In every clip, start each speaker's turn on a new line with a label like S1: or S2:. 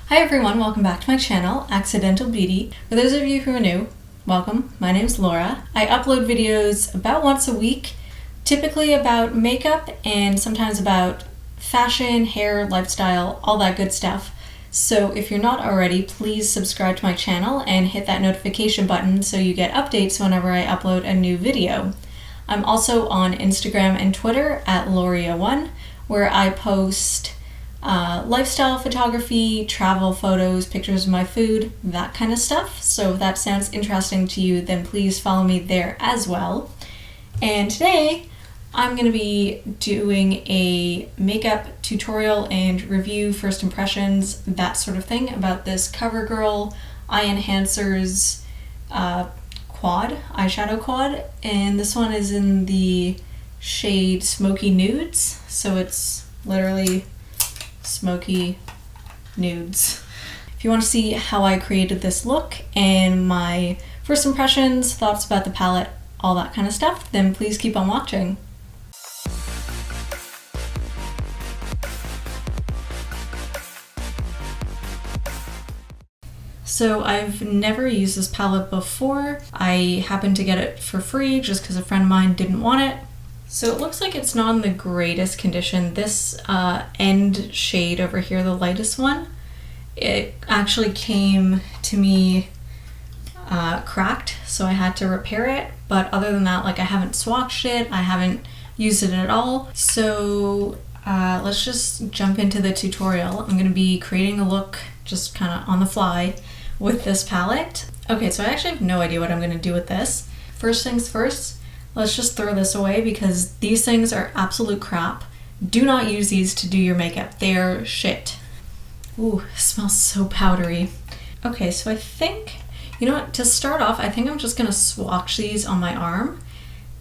S1: Hi everyone, welcome back to my channel, Accidental Beauty. For those of you who are new, welcome. My name is Laura. I upload videos about once a week, typically about makeup and sometimes about fashion, hair, lifestyle, all that good stuff. So if you're not already, please subscribe to my channel and hit that notification button so you get updates whenever I upload a new video. I'm also on Instagram and Twitter at Loria1, where I post lifestyle photography, travel photos, pictures of my food, that kind of stuff. So if that sounds interesting to you, then please follow me there as well. And today I'm going to be doing a makeup tutorial and review, first impressions, that sort of thing about this CoverGirl Eye Enhancers eyeshadow quad, and this one is in the shade Smokey Nudes, so it's literally Smokey Nudes. If you want to see how I created this look and my first impressions, thoughts about the palette, all that kind of stuff, then please keep on watching. So I've never used this palette before. I happened to get it for free just because a friend of mine didn't want it. So it looks like it's not in the greatest condition. This end shade over here, the lightest one, it actually came to me cracked, so I had to repair it. But other than that, like, I haven't swatched it, I haven't used it at all. So let's just jump into the tutorial. I'm gonna be creating a look just kind of on the fly with this palette. Okay, so I actually have no idea what I'm gonna do with this. First things first, let's just throw this away because these things are absolute crap. Do not use these to do your makeup. They're shit. Ooh, it smells so powdery. Okay, so I think, you know what, to start off, I think I'm just gonna swatch these on my arm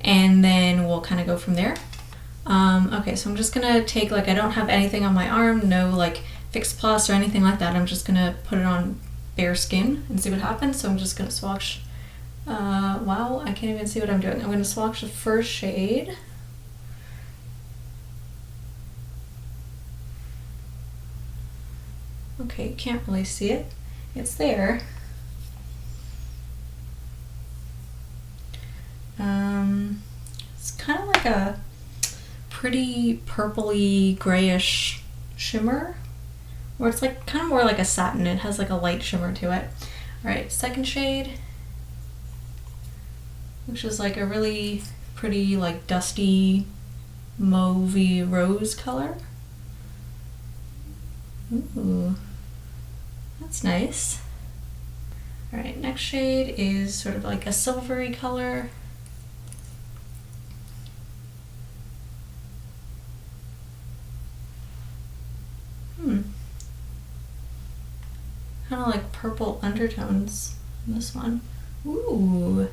S1: and then we'll kind of go from there. Okay, so I'm just gonna take, like, I don't have anything on my arm, no like Fix Plus or anything like that. I'm just gonna put it on bare skin and see what happens. So I'm just gonna swatch. Wow, I can't even see what I'm doing. I'm gonna swatch the first shade. Okay, you can't really see it. It's there. It's kind of like a pretty purpley grayish shimmer, or it's like kind of more like a satin. It has like a light shimmer to it. All right, second shade, which is like a really pretty, like, dusty mauvey rose color. Ooh, that's nice. All right, next shade is sort of like a silvery color. Kind of like purple undertones in this one. Ooh,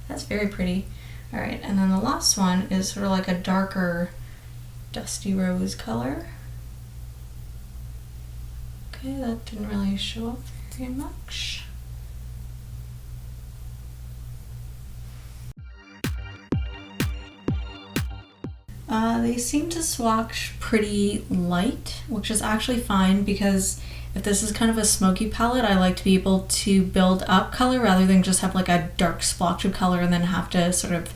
S1: that's very pretty. All right, and then the last one is sort of like a darker dusty rose color. Okay, that didn't really show up very much. They seem to swatch pretty light, which is actually fine because if this is kind of a smoky palette, I like to be able to build up color rather than just have like a dark splotch of color and then have to sort of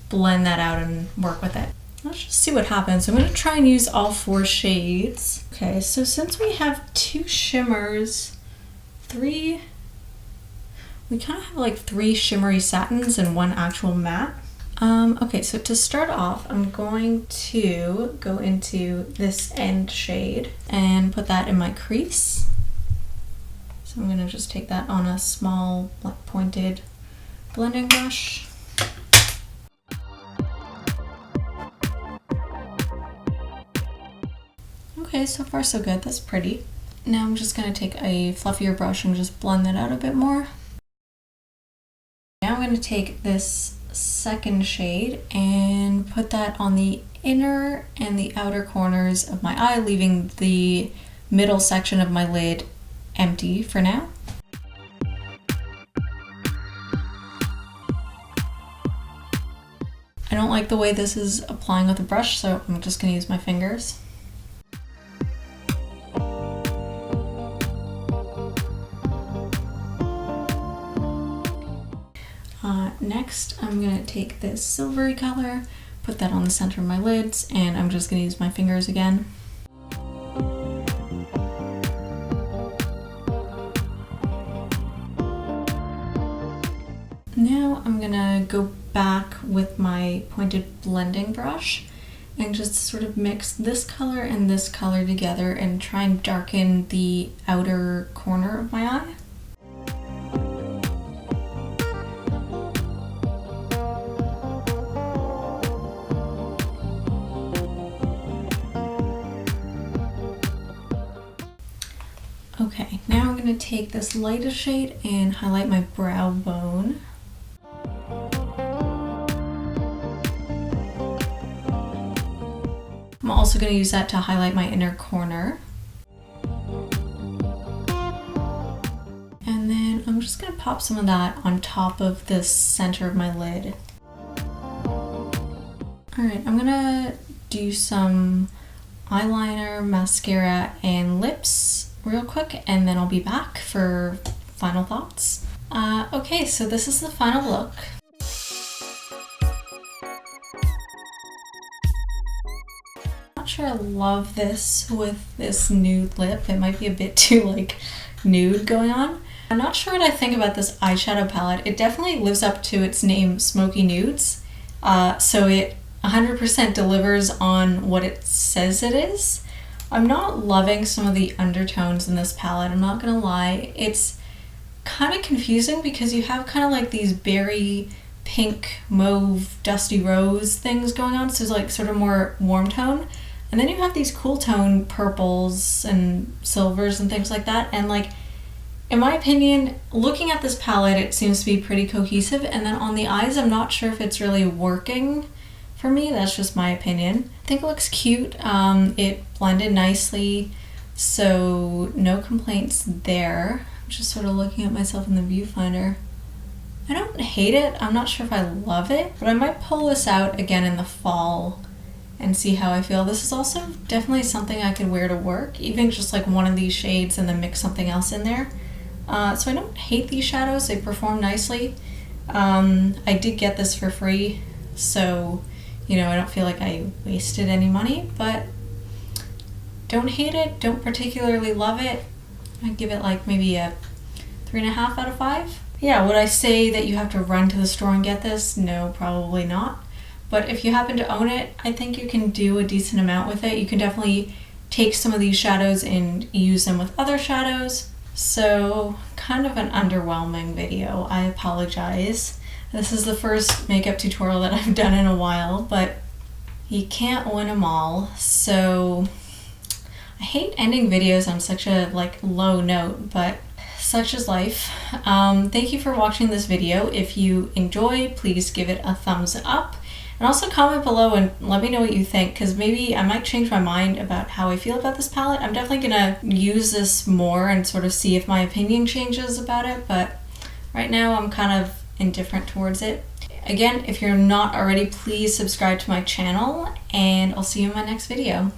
S1: blend that out and work with it. Let's just see what happens. I'm gonna try and use all 4 shades. Okay, so since we have 2 shimmers, we kind of have like 3 shimmery satins and 1 actual matte. Okay, so to start off, I'm going to go into this end shade and put that in my crease. So I'm going to just take that on a small, like, pointed blending brush. Okay, so far so good. That's pretty. Now I'm just going to take a fluffier brush and just blend that out a bit more. Now I'm going to take this second shade and put that on the inner and the outer corners of my eye, leaving the middle section of my lid empty for now. I don't like the way this is applying with a brush, so I'm just going to use my fingers. next I'm gonna take this silvery color, put that on the center of my lids, and I'm just gonna use my fingers again. Now I'm gonna go back with my pointed blending brush and just sort of mix this color and this color together and try and darken the outer corner of my eye. Okay, now I'm going to take this lighter shade and highlight my brow bone. I'm also going to use that to highlight my inner corner. And then I'm just going to pop some of that on top of the center of my lid. Alright, I'm going to do some eyeliner, mascara, and lips real quick, and then I'll be back for final thoughts. Okay, so this is the final look. Not sure I love this with this nude lip. It might be a bit too like nude going on. I'm not sure what I think about this eyeshadow palette. It definitely lives up to its name, Smokey Nudes. So it 100% delivers on what it says it is. I'm not loving some of the undertones in this palette, I'm not gonna lie. It's kind of confusing because you have kind of like these berry, pink, mauve, dusty rose things going on, so it's like sort of more warm tone. And then you have these cool tone purples and silvers and things like that. And like, in my opinion, looking at this palette, it seems to be pretty cohesive. And then on the eyes, I'm not sure if it's really working for me. That's just my opinion. I think it looks cute. It blended nicely, so no complaints there. I'm just sort of looking at myself in the viewfinder. I don't hate it. I'm not sure if I love it, but I might pull this out again in the fall and see how I feel. This is also definitely something I could wear to work, even just like one of these shades and then mix something else in there. So I don't hate these shadows. They perform nicely. I did get this for free, so you know, I don't feel like I wasted any money, but don't hate it, don't particularly love it. I'd give it like maybe a 3.5 out of 5. Yeah, would I say that you have to run to the store and get this? No, probably not. But if you happen to own it, I think you can do a decent amount with it. You can definitely take some of these shadows and use them with other shadows. So, kind of an underwhelming video. I apologize. This is the first makeup tutorial that I've done in a while, but you can't win them all. So I hate ending videos on such a like low note, but such is life. Thank you for watching this video. If you enjoyed, please give it a thumbs up. And also comment below and let me know what you think, because maybe I might change my mind about how I feel about this palette. I'm definitely gonna use this more and sort of see if my opinion changes about it, but right now I'm kind of indifferent towards it. Again, if you're not already, please subscribe to my channel, and I'll see you in my next video.